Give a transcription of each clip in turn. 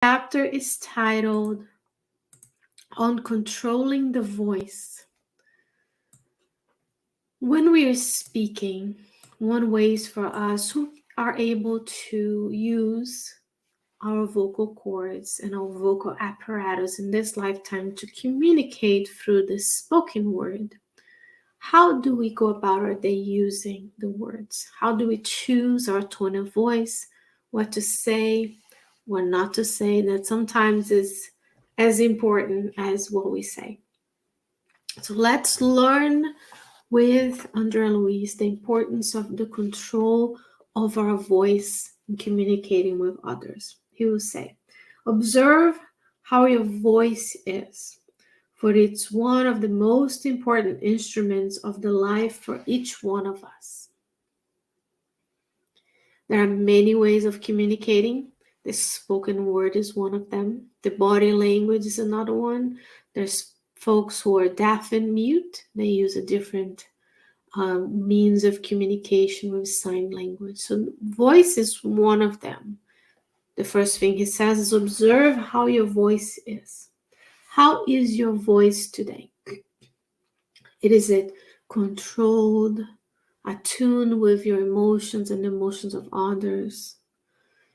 Chapter is titled On Controlling the Voice. When we are speaking, one way is for us who are able to use our vocal cords and our vocal apparatus in this lifetime to communicate through the spoken word. How do we go about our day using the words? How do we choose our tone of voice, what to say, what not to say? That sometimes is as important as what we say. So let's learn with Andrea Luiz the importance of the control of our voice in communicating with others. He will say, observe how your voice is, for it's one of the most important instruments of the life for each one of us. There are many ways of communicating. The spoken word is one of them. The body language is another one. There's folks who are deaf and mute. They use a different means of communication with sign language. So voice is one of them. The first thing he says is observe how your voice is. How is your voice today? Is it controlled, attuned with your emotions and the emotions of others?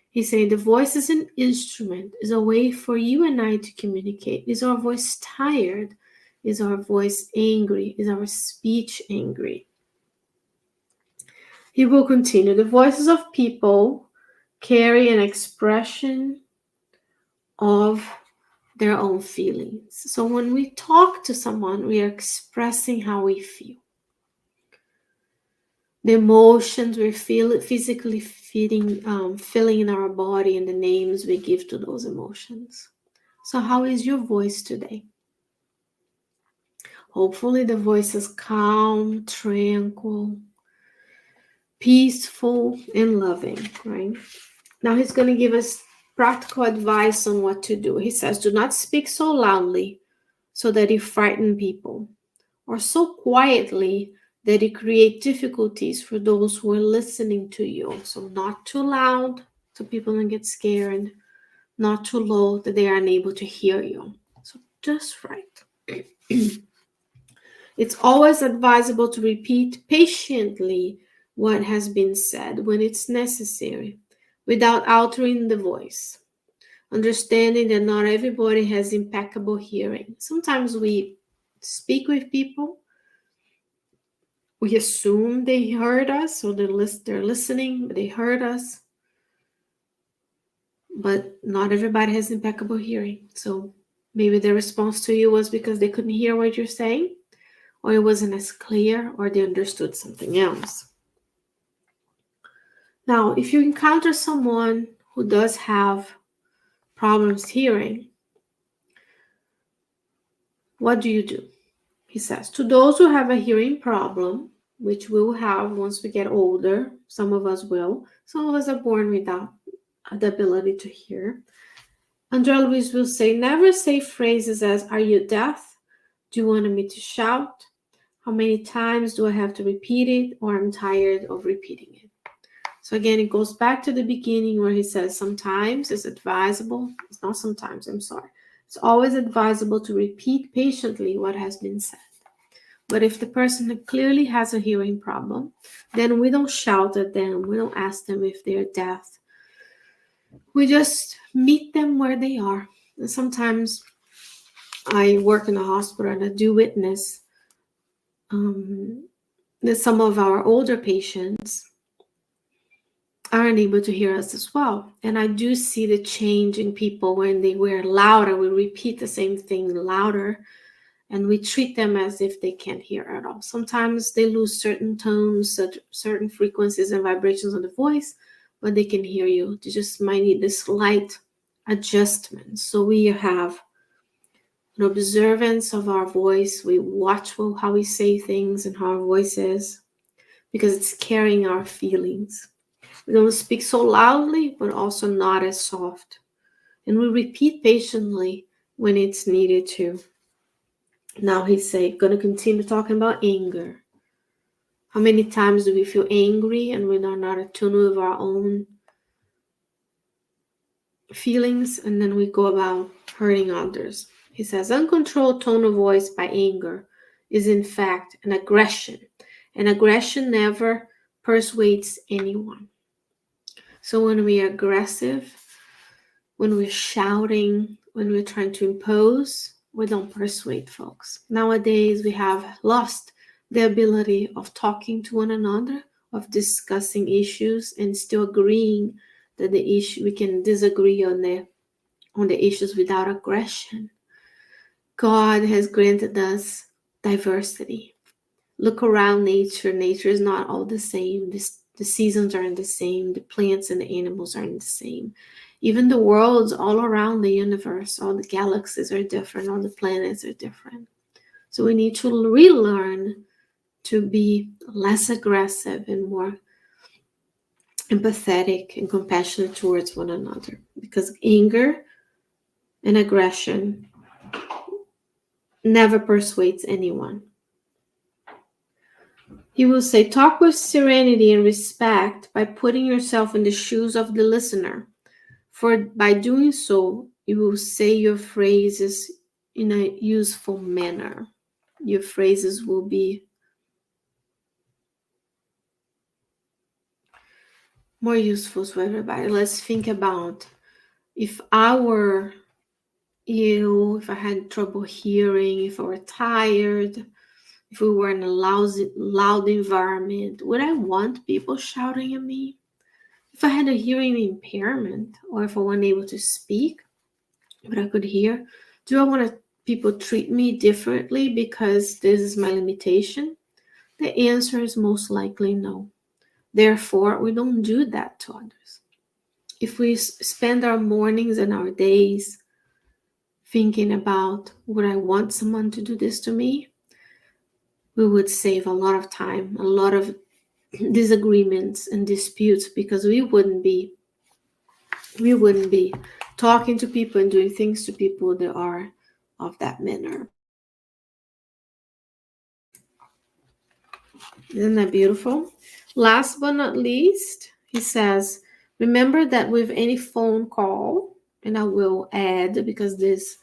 He's saying the voice is an instrument, is a way for you and I to communicate. Is our voice tired? Is our voice angry? Is our speech angry? He will continue. The voices of people carry an expression of their own feelings. So when we talk to someone, we are expressing how we feel. The emotions we're physically feeling in our body and the names we give to those emotions. So how is your voice today? Hopefully the voice is calm, tranquil, peaceful, and loving, right? Now he's going to give us practical advice on what to do. He says, do not speak so loudly so that you frighten people, or so quietly that you create difficulties for those who are listening to you. So not too loud so people don't get scared, not too low that they are unable to hear you. So just right. It's always advisable to repeat patiently what has been said when it's necessary, without altering the voice. Understanding that not everybody has impeccable hearing. Sometimes we speak with people, we assume they heard us, or they're listening, but they heard us. But not everybody has impeccable hearing. So maybe their response to you was because they couldn't hear what you're saying, or it wasn't as clear, or they understood something else. Now, if you encounter someone who does have problems hearing, what do? He says, to those who have a hearing problem, which we will have once we get older, some of us will, some of us are born without the ability to hear. Andrea Luiz will say, never say phrases as, are you deaf? Do you want me to shout? How many times do I have to repeat it? Or I'm tired of repeating it. So again, it goes back to the beginning where he says sometimes it's advisable. It's not sometimes, I'm sorry. It's always advisable to repeat patiently what has been said. But if the person clearly has a hearing problem, then we don't shout at them. We don't ask them if they're deaf. We just meet them where they are. And sometimes I work in a hospital and I do witness that some of our older patients are unable to hear us as well. And I do see the change in people when they were louder. We repeat the same thing louder, and we treat them as if they can't hear at all. Sometimes they lose certain tones, certain frequencies and vibrations of the voice, but they can hear you. They just might need this slight adjustment. So we have an observance of our voice. We watch how we say things and how our voice is, because it's carrying our feelings. We don't speak so loudly, but also not as soft. And we repeat patiently when it's needed to. Now he's going to continue talking about anger. How many times do we feel angry and we are not attuned with our own feelings, and then we go about hurting others. He says, uncontrolled tone of voice by anger is in fact an aggression. And aggression never persuades anyone. So when we are aggressive, when we're shouting, when we're trying to impose, we don't persuade folks. Nowadays, we have lost the ability of talking to one another, of discussing issues, and still agreeing that the issue we can disagree on the issues without aggression. God has granted us diversity. Look around nature. Nature is not all the same. The seasons aren't the same. The plants and the animals aren't the same. Even the worlds all around the universe, all the galaxies are different. All the planets are different. So we need to relearn to be less aggressive and more empathetic and compassionate towards one another. Because anger and aggression never persuades anyone. He will say, talk with serenity and respect by putting yourself in the shoes of the listener. For by doing so, you will say your phrases in a useful manner. Your phrases will be more useful to everybody. Let's think about if I were ill, if I had trouble hearing, if I were tired, if we were in a loud environment, would I want people shouting at me? If I had a hearing impairment, or if I wasn't able to speak, but I could hear, do I want people treat me differently because this is my limitation? The answer is most likely no. Therefore, we don't do that to others. If we spend our mornings and our days thinking about, would I want someone to do this to me? We would save a lot of time, a lot of disagreements and disputes, because we wouldn't be talking to people and doing things to people that are of that manner. Isn't that beautiful? Last but not least, he says, remember that with any phone call, and I will add, because this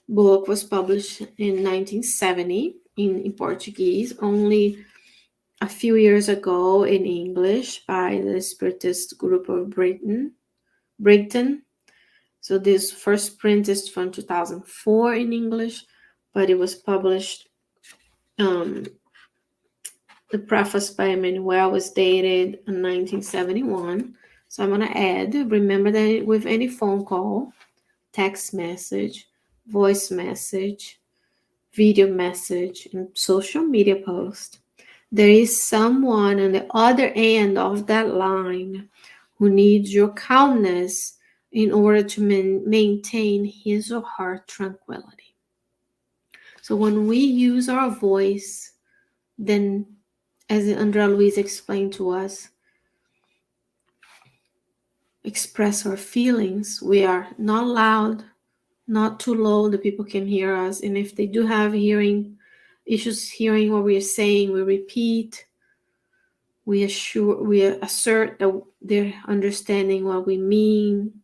book was published in 1970 in Portuguese, only a few years ago in English by the Spiritist group of Brighton. So this first print is from 2004 in English, but it was published, the preface by Emmanuel was dated in 1971. So I'm going to add, remember that with any phone call, text message, voice message, video message, and social media post, there is someone on the other end of that line who needs your calmness in order to maintain his or her tranquility. So when we use our voice, then, as Andrea Luiz explained to us, express our feelings. We are not loud, not too low that people can hear us. And if they do have hearing issues hearing what we are saying, we repeat. We assert that they're understanding what we mean,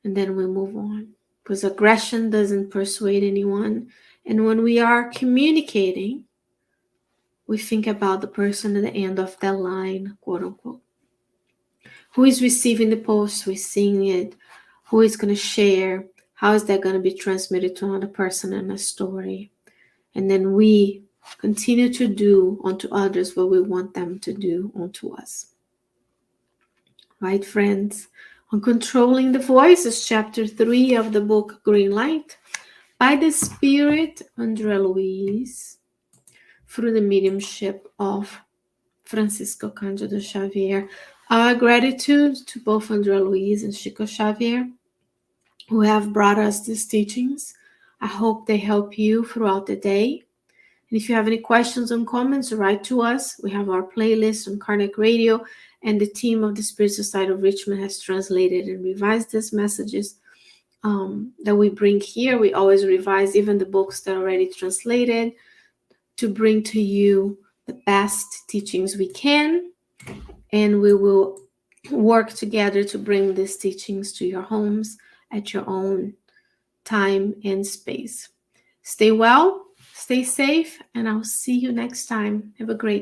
and then we move on. Because aggression doesn't persuade anyone. And when we are communicating, we think about the person at the end of that line, quote unquote. Who is receiving the post? Who is seeing it? Who is going to share? How is that going to be transmitted to another person in a story? And then we continue to do unto others what we want them to do unto us. Right, friends? On Controlling the Voice is chapter 3 of the book Green Light by the Spirit, Andrea Luiz, through the mediumship of Francisco Cândido Xavier. Our gratitude to both Andrea Luiz and Chico Xavier, who have brought us these teachings. I hope they help you throughout the day. And if you have any questions or comments, write to us. We have our playlist on Karnak Radio, and the team of the Spirit Society of Richmond has translated and revised these messages that we bring here. We always revise even the books that are already translated to bring to you the best teachings we can. And we will work together to bring these teachings to your homes at your own time and space. Stay well, stay safe, and I'll see you next time. Have a great